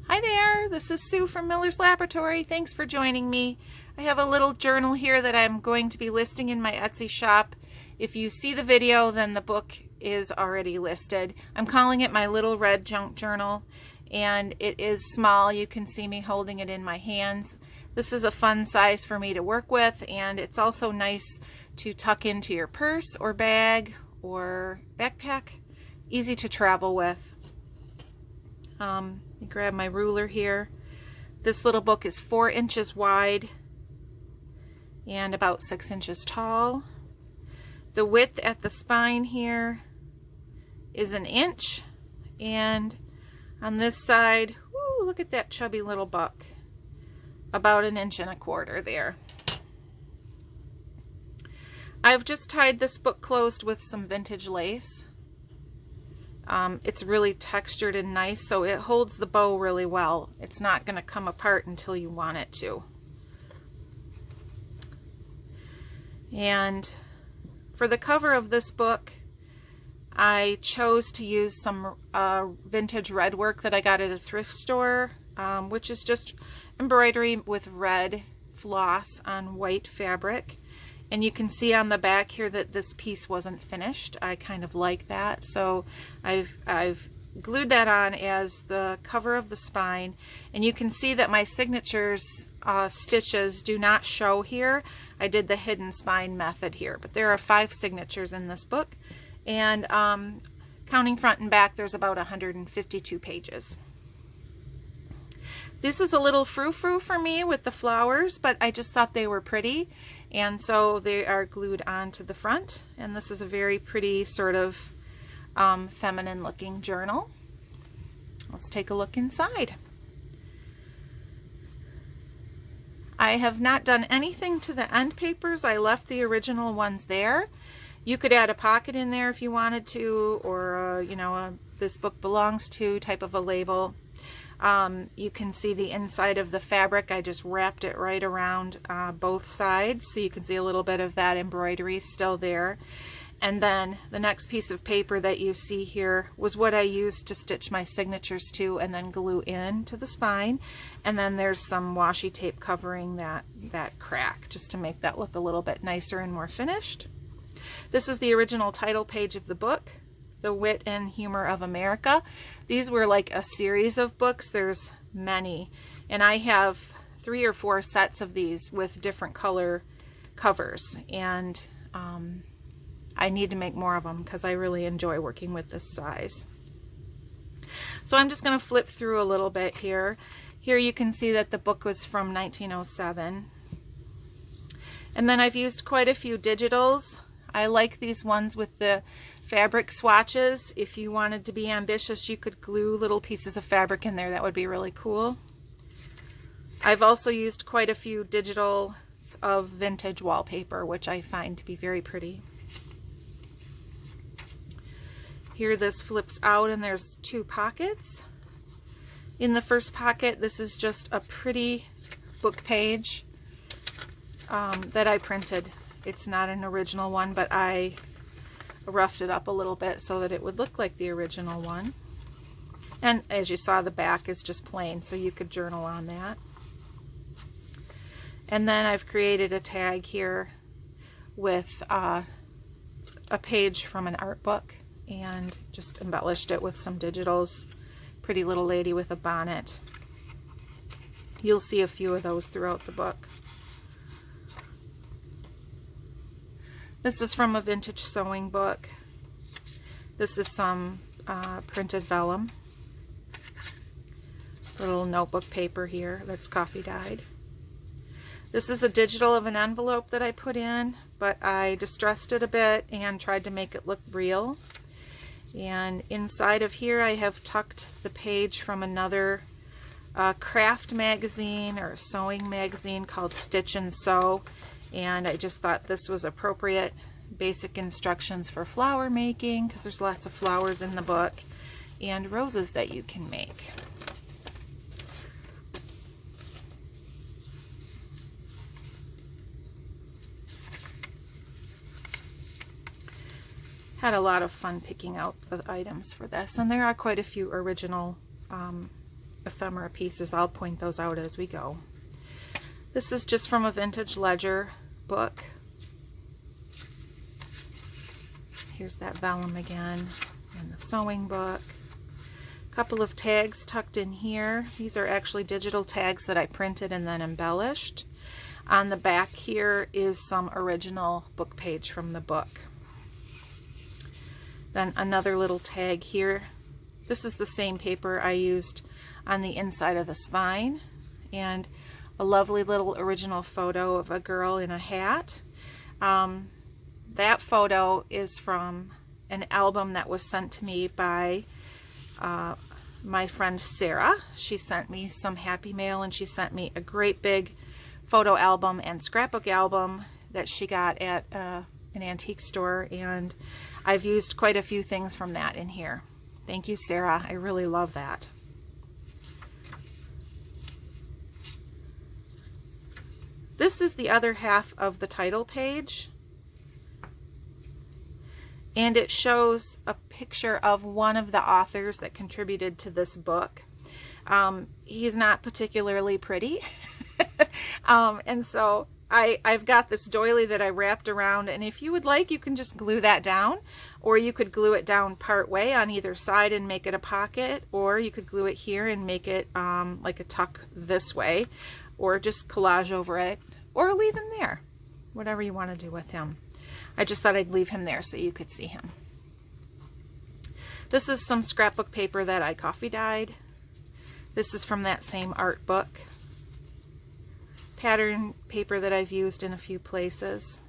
Hi there, this is Sue from Miller's Laboratory. Thanks for joining me. I have a little journal here that I'm going to be listing in my Etsy shop. If you see the video, then the book is already listed. I'm calling it my Little Red Junk Journal, and it is small. You can see me holding it in my hands. This is a fun size for me to work with, and it's also nice to tuck into your purse or bag or backpack. Easy to travel with. Let me grab my ruler here. This little book is 4 inches wide and about 6 inches tall. The width at the spine here is 1 inch, and on this side, whoo, look at that chubby little book, about 1.25 inches there. I've just tied this book closed with some vintage lace. It's really textured and nice, so it holds the bow really well. It's not going to come apart until you want it to. And for the cover of this book, I chose to use some vintage red work that I got at a thrift store, which is just embroidery with red floss on white fabric. And you can see on the back here that this piece wasn't finished. I kind of like that, so I've glued that on as the cover of the spine. And you can see that my signatures stitches do not show here. I did the hidden spine method here, but there are 5 signatures in this book, and counting front and back, there's about 152 pages. This is a little frou-frou for me with the flowers, but I just thought they were pretty, and so they are glued onto the front. And this is a very pretty sort of feminine looking journal. Let's take a look inside. I have not done anything to the end papers. I left the original ones there. You could add a pocket in there if you wanted to, or you know, a "this book belongs to" type of a label. You can see the inside of the fabric. I just wrapped it right around both sides, so you can see a little bit of that embroidery still there. And then the next piece of paper that you see here was what I used to stitch my signatures to and then glue in to the spine. And then there's some washi tape covering that crack, just to make that look a little bit nicer and more finished. This is the original title page of the book, The Wit and Humor of America. These were like a series of books. There's many, and I have 3 or 4 sets of these with different color covers, and I need to make more of them because I really enjoy working with this size. So I'm just going to flip through a little bit here. Here you can see that the book was from 1907. And then I've used quite a few digitals. I like these ones with the fabric swatches. If you wanted to be ambitious, you could glue little pieces of fabric in there. That would be really cool. I've also used quite a few digital of vintage wallpaper, which I find to be very pretty. Here this flips out and there's 2 pockets. In the first pocket, this is just a pretty book page that I printed. It's not an original one, but I roughed it up a little bit so that it would look like the original one. And as you saw, the back is just plain, so you could journal on that. And then I've created a tag here with a page from an art book and just embellished it with some digitals. Pretty little lady with a bonnet. You'll see a few of those throughout the book. This is from a vintage sewing book. This is some printed vellum. Little notebook paper here that's coffee dyed. This is a digital of an envelope that I put in, but I distressed it a bit and tried to make it look real. And inside of here I have tucked the page from another craft magazine or sewing magazine called Stitch and Sew, and I just thought this was appropriate. Basic instructions for flower making, because there's lots of flowers in the book, and roses that you can make. Had a lot of fun picking out the items for this, and there are quite a few original ephemera pieces. I'll point those out as we go. This is just from a vintage ledger book. Here's that vellum again, and the sewing book. A couple of tags tucked in here. These are actually digital tags that I printed and then embellished. On the back here is some original book page from the book. Then another little tag here. This is the same paper I used on the inside of the spine, and a lovely little original photo of a girl in a hat. That photo is from an album that was sent to me by my friend Sarah. She sent me some happy mail, and she sent me a great big photo album and scrapbook album that she got at an antique store, and I've used quite a few things from that in here. Thank you, Sarah. I really love that. This is the other half of the title page, and it shows a picture of one of the authors that contributed to this book. He's not particularly pretty, and so I've got this doily that I wrapped around, and if you would like, you can just glue that down, or you could glue it down part way on either side and make it a pocket, or you could glue it here and make it like a tuck this way, or just collage over it, or leave him there. Whatever you want to do with him. I just thought I'd leave him there so you could see him. This is some scrapbook paper that I coffee dyed. This is from that same art book. Pattern paper that I've used in a few places.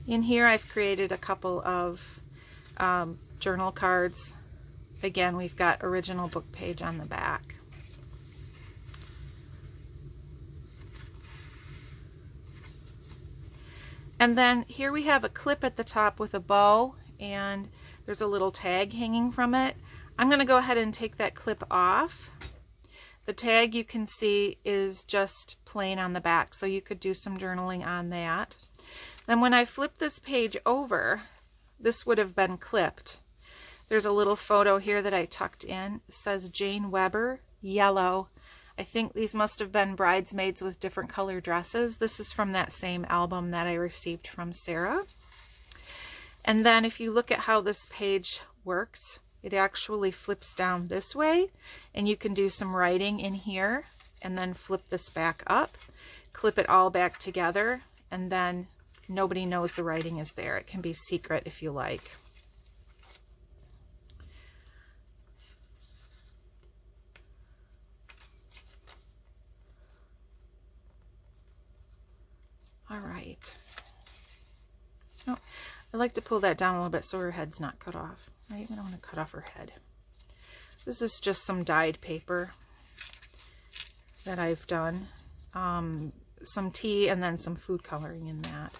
In here I've created a couple of journal cards. Again, we've got original book page on the back. And then here we have a clip at the top with a bow, and there's a little tag hanging from it. I'm going to go ahead and take that clip off. The tag, you can see, is just plain on the back, so you could do some journaling on that. Then when I flip this page over, this would have been clipped. There's a little photo here that I tucked in. It says Jane Weber, yellow. I think these must have been bridesmaids with different color dresses. This is from that same album that I received from Sarah. And then if you look at how this page works, it actually flips down this way, and you can do some writing in here and then flip this back up, clip it all back together, and then nobody knows the writing is there. It can be secret if you like. All right. Oh, I like to pull that down a little bit so her head's not cut off. Right? We don't want to cut off her head. This is just some dyed paper that I've done. Some tea and then some food coloring in that.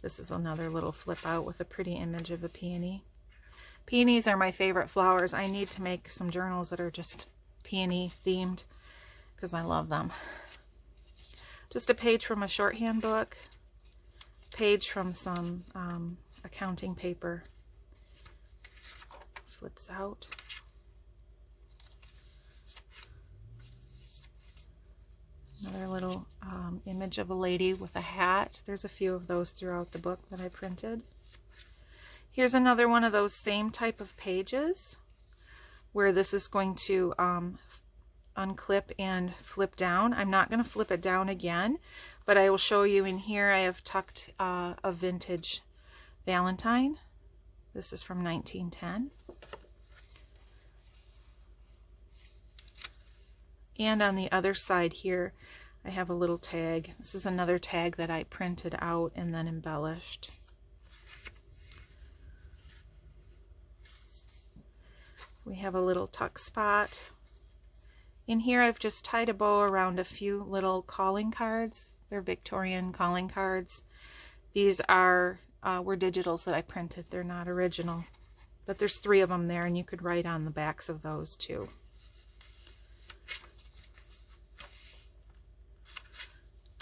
This is another little flip out with a pretty image of a peony. Peonies are my favorite flowers. I need to make some journals that are just peony themed because I love them. Just a page from a shorthand book, page from some accounting paper. Flips out. Another little image of a lady with a hat. There's a few of those throughout the book that I printed. Here's another one of those same type of pages where this is going to unclip and flip down. I'm not going to flip it down again, but I will show you in here. I have tucked a vintage Valentine. This is from 1910. And on the other side here, I have a little tag. This is another tag that I printed out and then embellished. We have a little tuck spot. In here I've just tied a bow around a few little calling cards. They're Victorian calling cards. These are were digitals that I printed. They're not original. But there's 3 of them there, and you could write on the backs of those too.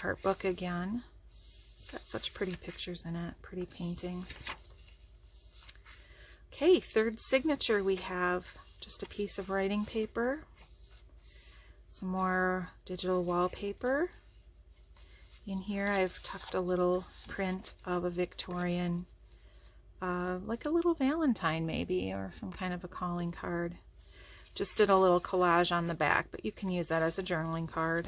Art book again. It's got such pretty pictures in it, pretty paintings. Okay, third signature, we have just a piece of writing paper, some more digital wallpaper. In here I've tucked a little print of a Victorian, like a little Valentine maybe, or some kind of a calling card. Just did a little collage on the back, but you can use that as a journaling card.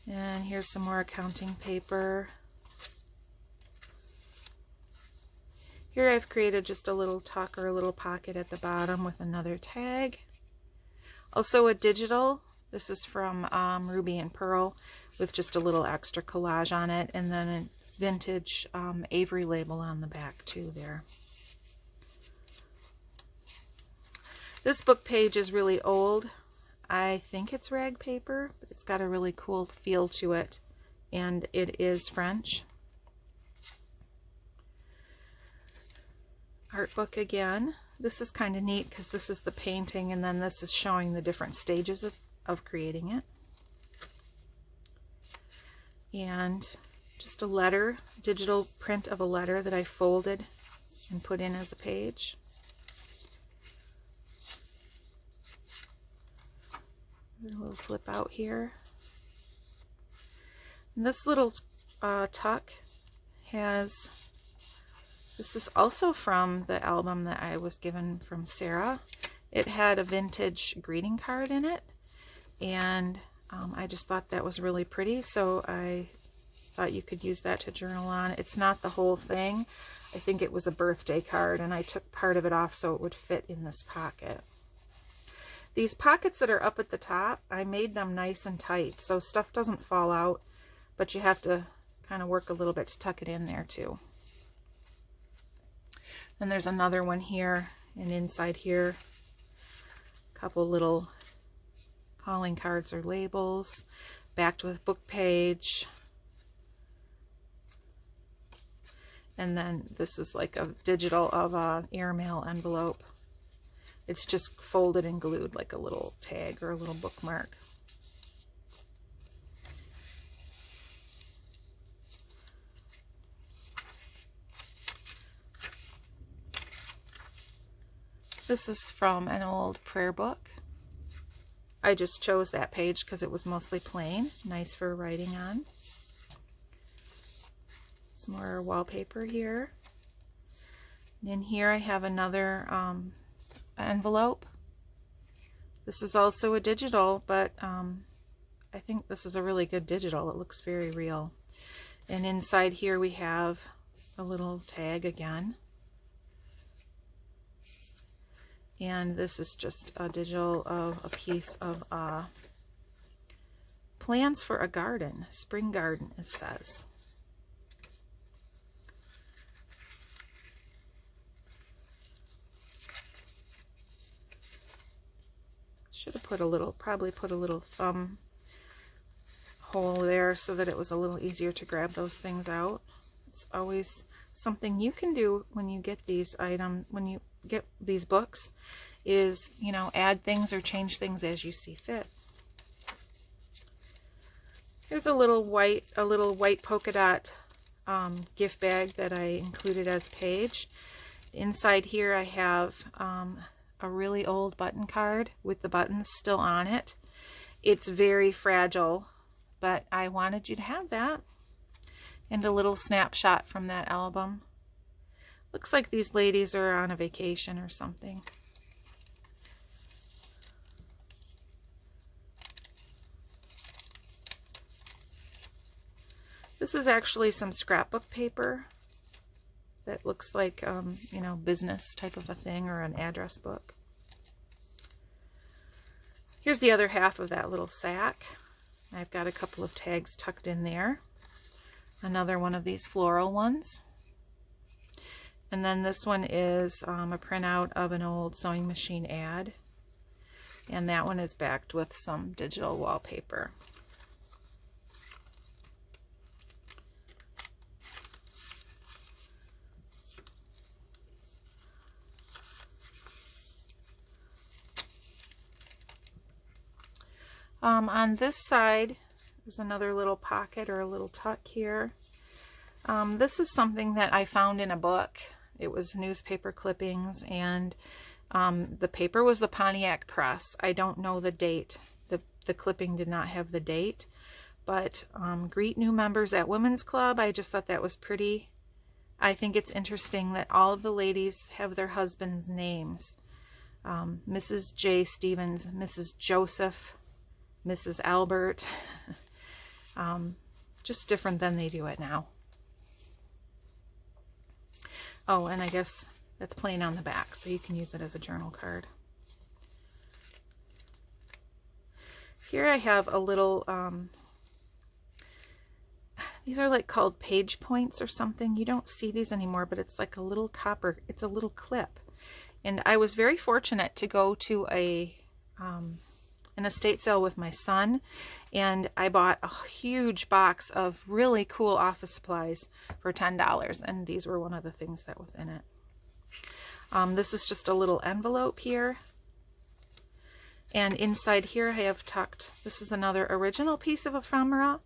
And here's some more accounting paper. Here I've created just a little tuck or a little pocket at the bottom with another tag. Also a digital, this is from Ruby and Pearl, with just a little extra collage on it, and then a vintage Avery label on the back too there. This book page is really old. I think it's rag paper, but it's got a really cool feel to it, and it is French. Art book again. This is kind of neat because this is the painting, and then this is showing the different stages of creating it. And just a letter, digital print of a letter that I folded and put in as a page. A little flip out here. And this little tuck has, this is also from the album that I was given from Sarah. It had a vintage greeting card in it, and I just thought that was really pretty, so I thought you could use that to journal on. It's not the whole thing. I think it was a birthday card, and I took part of it off so it would fit in this pocket. These pockets that are up at the top, I made them nice and tight so stuff doesn't fall out, but you have to kind of work a little bit to tuck it in there too. Then there's another one here, and inside here, a couple little calling cards or labels, backed with book page. And then this is like a digital of an airmail envelope. It's just folded and glued like a little tag or a little bookmark. This is from an old prayer book. I just chose that page because it was mostly plain, nice for writing on. Some more wallpaper here. And in here I have another envelope. This is also a digital, but I think this is a really good digital. It looks very real. And inside here we have a little tag again. And this is just a digital of a piece of plans for a garden, spring garden it says. Should have put a little, probably put a little thumb hole there so that it was a little easier to grab those things out. It's always something you can do when you get these items, when you get these books, is, you know, add things or change things as you see fit. Here's a little white polka dot gift bag that I included as a page. Inside here I have a really old button card with the buttons still on it. It's very fragile, but I wanted you to have that. And a little snapshot from that album. Looks like these ladies are on a vacation or something. This is actually some scrapbook paper that looks like, you know, business type of a thing, or an address book. Here's the other half of that little sack. I've got a couple of tags tucked in there. Another one of these floral ones. And then this one is a printout of an old sewing machine ad. And that one is backed with some digital wallpaper. On this side, there's another little pocket or a little tuck here. This is something that I found in a book. It was newspaper clippings, and the paper was the Pontiac Press. I don't know the date. The clipping did not have the date, but greet new members at Women's Club. I just thought that was pretty. I think it's interesting that all of the ladies have their husbands' names. Mrs. J. Stevens, Mrs. Joseph, Mrs. Albert. Just different than they do it now. Oh, and I guess that's plain on the back, so you can use it as a journal card. Here I have a little, these are like called page points or something. You don't see these anymore, but it's like a little copper, it's a little clip. And I was very fortunate to go to an estate sale with my son, and I bought a huge box of really cool office supplies for $10, and these were one of the things that was in it. This is just a little envelope here, and inside here I have tucked, this is another original piece of ephemera.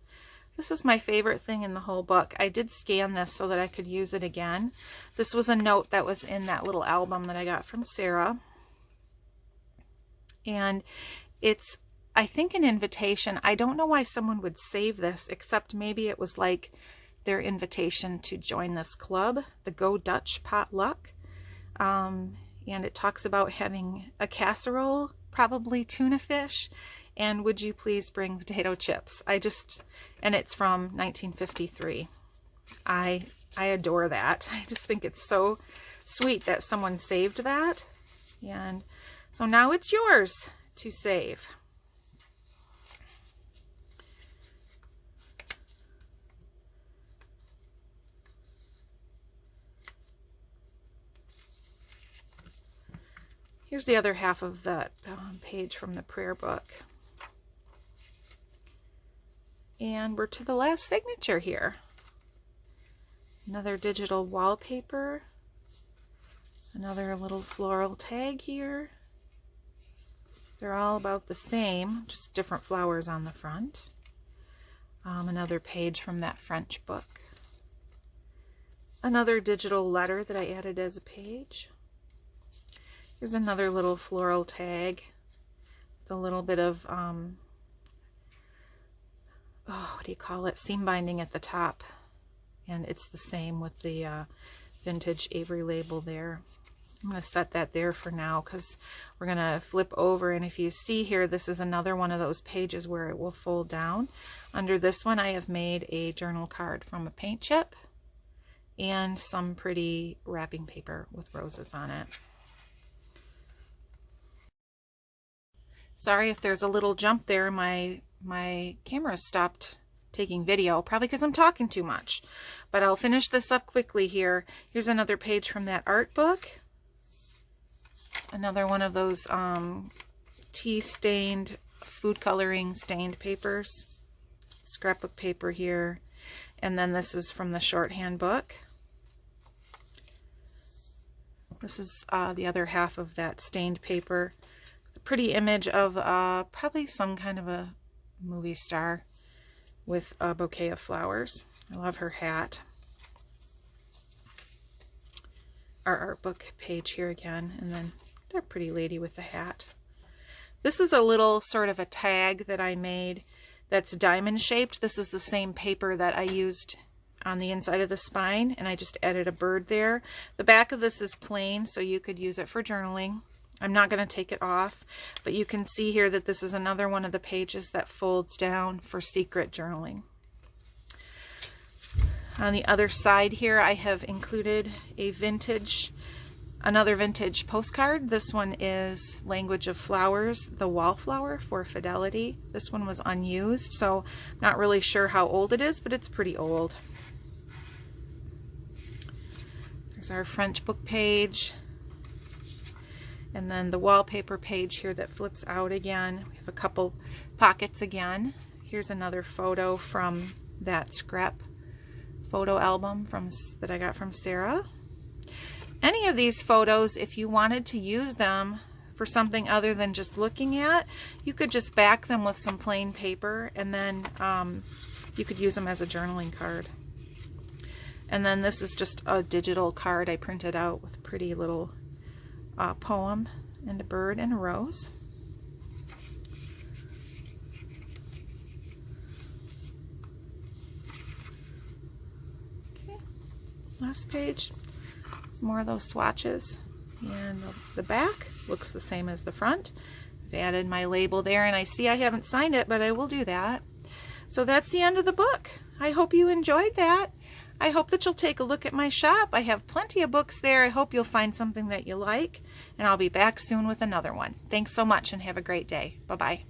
This is my favorite thing in the whole book. I did scan this so that I could use it again. This was a note that was in that little album that I got from Sarah, and it's, I think, an invitation. I don't know why someone would save this, except maybe it was like their invitation to join this club, the Go Dutch Potluck. And it talks about having a casserole, probably tuna fish, and would you please bring potato chips. And it's from 1953. I adore that. I just think it's so sweet that someone saved that. And so now it's yours to save. Here's the other half of that page from the prayer book. And we're to the last signature here. Another digital wallpaper. Another little floral tag here. They're all about the same, just different flowers on the front. Another page from that French book. Another digital letter that I added as a page. Here's another little floral tag with a little bit of, what do you call it? Seam binding at the top. And it's the same with the vintage Avery label there. I'm going to set that there for now because we're going to flip over, and if you see here, this is another one of those pages where it will fold down. Under this one I have made a journal card from a paint chip and some pretty wrapping paper with roses on it. Sorry if there's a little jump there. My camera stopped taking video, probably because I'm talking too much. But I'll finish this up quickly here. Here's another page from that art book. Another one of those tea stained, food coloring stained papers. Scrapbook paper here. And then this is from the shorthand book. This is the other half of that stained paper. The pretty image of probably some kind of a movie star with a bouquet of flowers. I love her hat. Our art book page here again, and then that pretty lady with the hat. This is a little sort of a tag that I made that's diamond shaped. This is the same paper that I used on the inside of the spine, and I just added a bird there. The back of this is plain, so you could use it for journaling. I'm not going to take it off, but you can see here that this is another one of the pages that folds down for secret journaling. On the other side here, I have included another vintage postcard. This one is Language of Flowers, the Wallflower for Fidelity. This one was unused, so I'm not really sure how old it is, but it's pretty old. There's our French book page. And then the wallpaper page here that flips out again. We have a couple pockets again. Here's another photo from that scrap photo album that I got from Sarah. Any of these photos, if you wanted to use them for something other than just looking at, you could just back them with some plain paper, and then you could use them as a journaling card. And then this is just a digital card I printed out with a pretty little poem and a bird and a rose. Okay, last page. Some more of those swatches. And the back looks the same as the front. I've added my label there, and I see I haven't signed it, but I will do that. So that's the end of the book. I hope you enjoyed that. I hope that you'll take a look at my shop. I have plenty of books there. I hope you'll find something that you like, and I'll be back soon with another one. Thanks so much, and have a great day. Bye-bye.